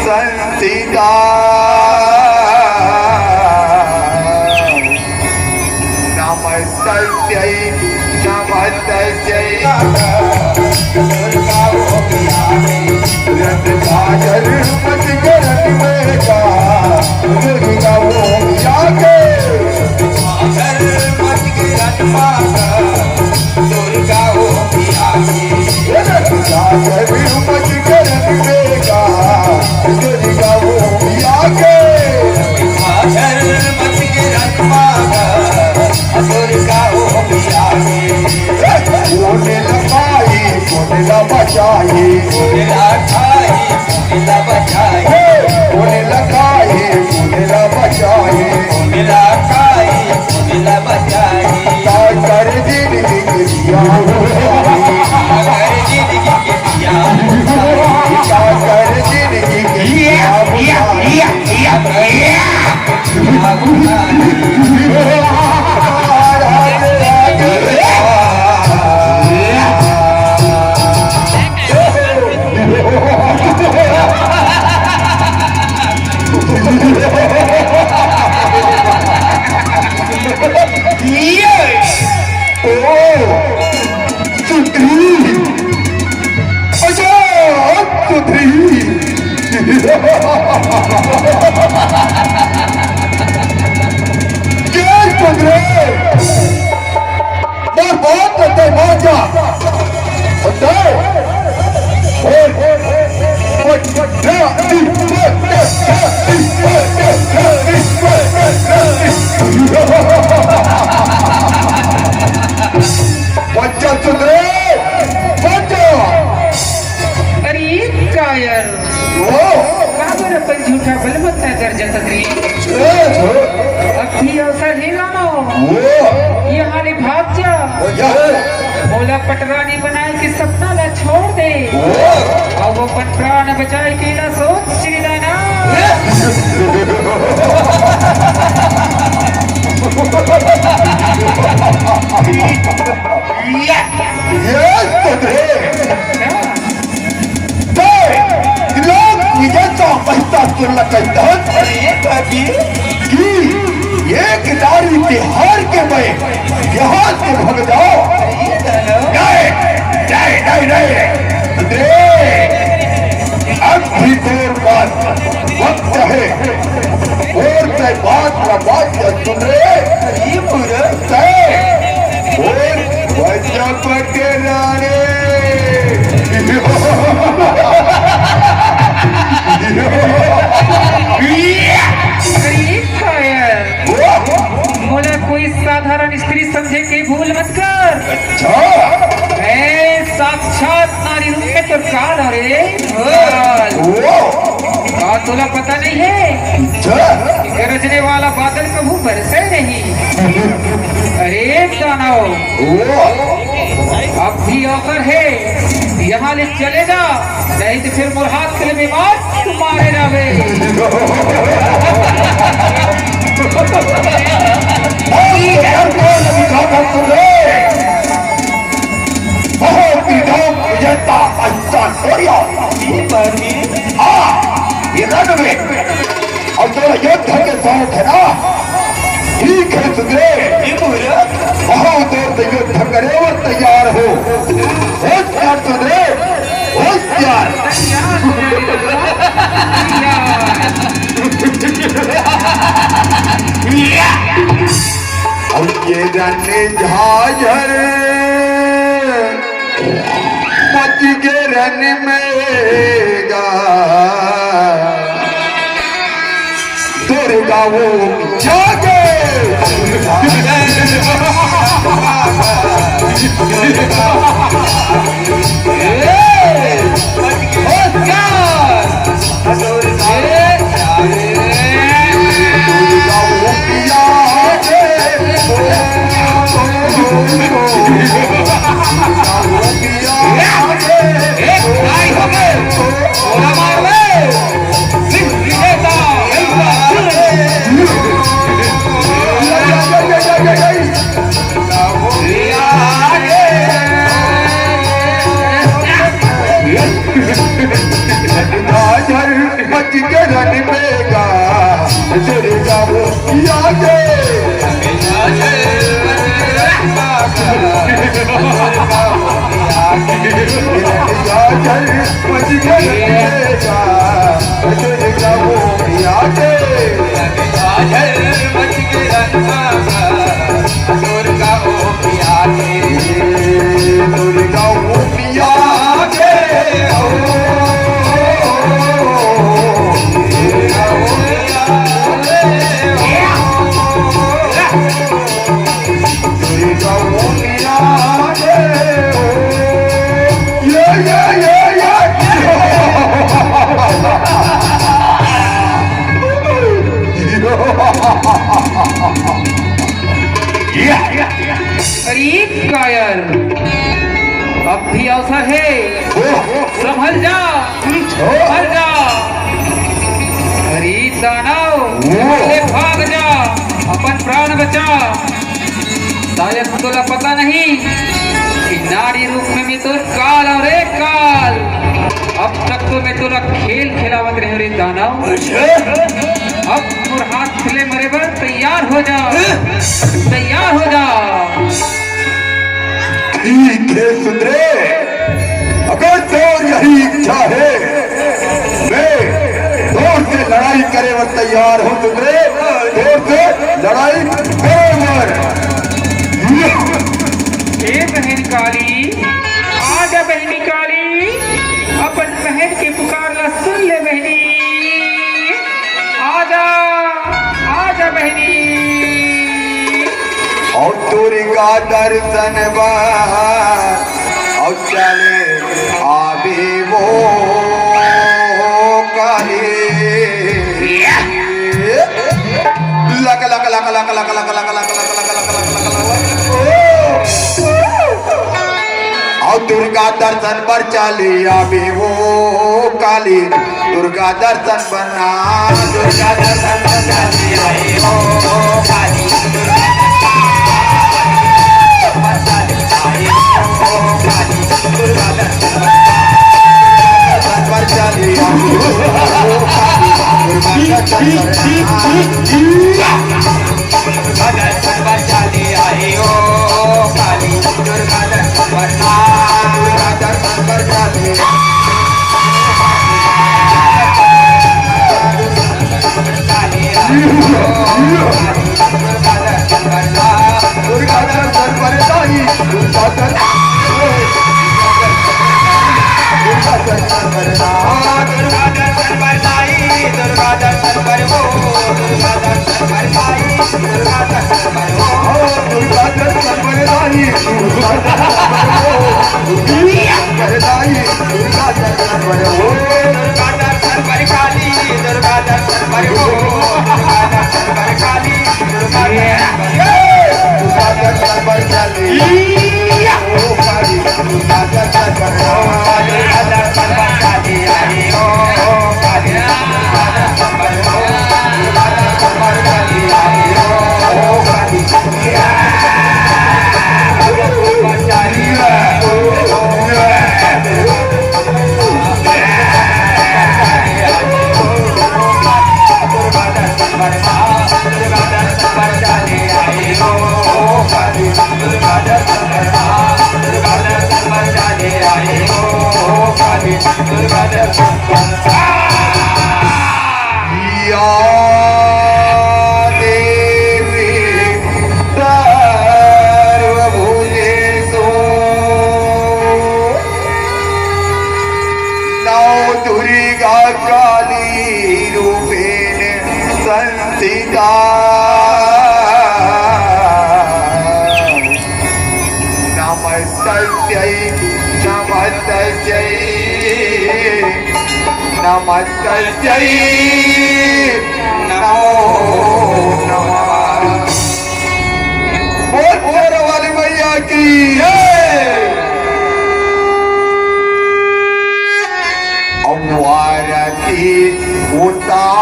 संतिका नमस्तस्यै नमस्तस्यै रत सागर मच गरत में का दुर्गा वो जाके सागर मच गरत माता दुर्गा वो जाके रत सागर मच गरत में का दुर्गा वो जाके सागर मच गरत माता दुर्गा वो जाके कोने लगाई कोने ला बचाई कोने लगाई कोने ला बचाई कोने लगाई कोने ला बचाई कोने लगाई कोने ला बचाई कर जिंदगी के दिया कर जिंदगी के दिया कर जिंदगी के दिया पटरानी बनाए कि सपना ला छोड़ दे और वो पटरा न बचाए कि ना सोच चिड़ाना एक नारी तिहार के मैं यहाँ से भग जाओ अब भी देर बाद वक्त है और तय बात का बात सुन रहे और बच्चा पटे राने मोला कोई साधारण स्त्री समझे के भूल मत कर। अच्छा साक्षात नारी रूप में तो काल अरे तुला पता नहीं है गरजने वाला बादल कभी बरसे नहीं। अरे दानव अब भी अवसर है यहाँ ले चले जा नहीं तो फिर मुरहाद के लिए बीमार तुम्हारे रहे और तो युद्ध के साथ है ना ठीक है सुधरे बहुत देर से युद्ध करे और तैयार हो होशियार सुधरे होशियार और ये जाने झाझर मच के रन में गा दुर्गा वो जागे मच के रन बेगा दुर्गा वो आगे मच के बेगा दुर्गा वो आगे मच के दुर्गा ओ पिया के दुर्गा वो आगे अरे कायर, अब भी अवसर है, संभल जा, संभल जा। अरे दानव, अरे भाग जा, अपन प्राण बचा। शायद तुला पता नहीं कि नारी रूप में मैं तो काल और एक काल। अब तक तो मैं तुला खेल खिलावत रहे रे दानव। अब मोर हाथ खुले मरे बर तैयार हो जा, तैयार हो जा। ठीक है सुंदरे, अगर तो यही इच्छा है मैं जोर से लड़ाई करे और तैयार हूँ सुंदरे, जोर से लड़ाई करे। हे बहन काली, आजा बहनी काली, अपन बहन की पुकार ला सुन ले बहनी। आजा, आजा बहनी। और दुर्गा दर्शन और चले आबे वो काली लक लक लक लक लक लक लक लक लक और दुर्गा दर्शन पर चली आबे वो काली दुर्गा दर्शन बना दुर्गा दर्शन पर चली आई वो काली नमस्ते नमो नमः बोल वाली मैया की अमवारती उतार